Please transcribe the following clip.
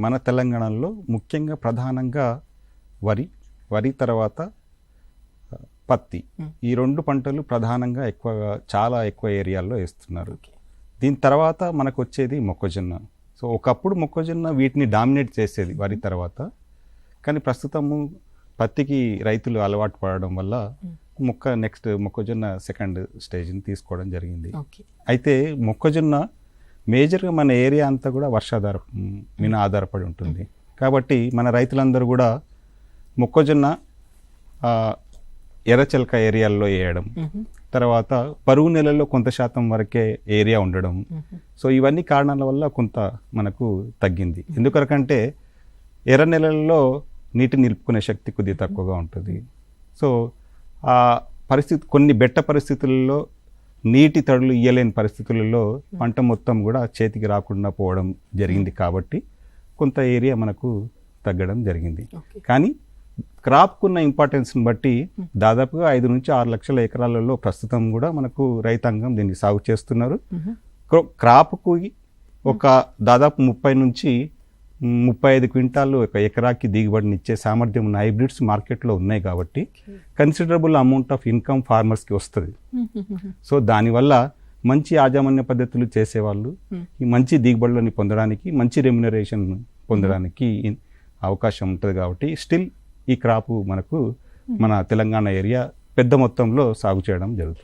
మన తెలంగాణలో ముఖ్యంగా ప్రధానంగా వరి తర్వాత పత్తి, ఈ 2 పంటలు ప్రధానంగా చాలా ఎక్కువ ఏరియాల్లో వేస్తున్నారు. దీని తర్వాత మనకు వచ్చేది మొక్కజొన్న. సో ఒకప్పుడు మొక్కజొన్న వీటిని డామినేట్ చేసేది వరి తర్వాత, కానీ ప్రస్తుతము పత్తికి రైతులు అలవాటు పడడం వల్ల నెక్స్ట్ మొక్కజొన్న సెకండ్ స్టేజ్ని తీసుకోవడం జరిగింది. అయితే మొక్కజొన్న మేజర్గా మన ఏరియా అంతా కూడా వర్షాధార మీద ఆధారపడి ఉంటుంది. కాబట్టి మన రైతులందరూ కూడా మొక్కజొన్న ఎర్రచలక ఏరియాల్లో వేయడం, తర్వాత పరుగు నెలల్లో కొంత శాతం వరకే ఏరియా ఉండడం. సో ఇవన్నీ కారణాల వల్ల కొంత మనకు తగ్గింది. ఎందుకంటే ఎర్ర నెలల్లో నీటి నిలుపుకునే శక్తి కొద్దిగా తక్కువగా ఉంటుంది. సో ఆ పరిస్థితి, కొన్ని బెట్ట పరిస్థితుల్లో నీటి తడులు ఇయ్యలేని పరిస్థితులలో పంట మొత్తం కూడా చేతికి రాకుండా పోవడం జరిగింది. కాబట్టి కొంత ఏరియా మనకు తగ్గడం జరిగింది. కానీ క్రాప్కున్న ఇంపార్టెన్స్ని బట్టి దాదాపుగా 5 నుంచి 6 లక్షల ఎకరాలలో ప్రస్తుతం కూడా మనకు రైతాంగం దీన్ని సాగు చేస్తున్నారు. క్రాప్కు ఒక దాదాపు 30 నుంచి 35 క్వింటాలు ఒక ఎకరాకి దిగుబడిని ఇచ్చే సామర్థ్యం ఉన్న హైబ్రిడ్స్ మార్కెట్లో ఉన్నాయి. కాబట్టి కన్సిడరబుల్ అమౌంట్ ఆఫ్ ఇన్కమ్ ఫార్మర్స్కి వస్తుంది. సో దానివల్ల మంచి యాజమాన్య పద్ధతులు చేసేవాళ్ళు ఈ మంచి దిగుబడులని పొందడానికి, మంచి రెమ్యునరేషన్ పొందడానికి అవకాశం ఉంటుంది. కాబట్టి స్టిల్ ఈ క్రాపు మనకు మన తెలంగాణ ఏరియా పెద్ద మొత్తంలో సాగు చేయడం జరుగుతుంది.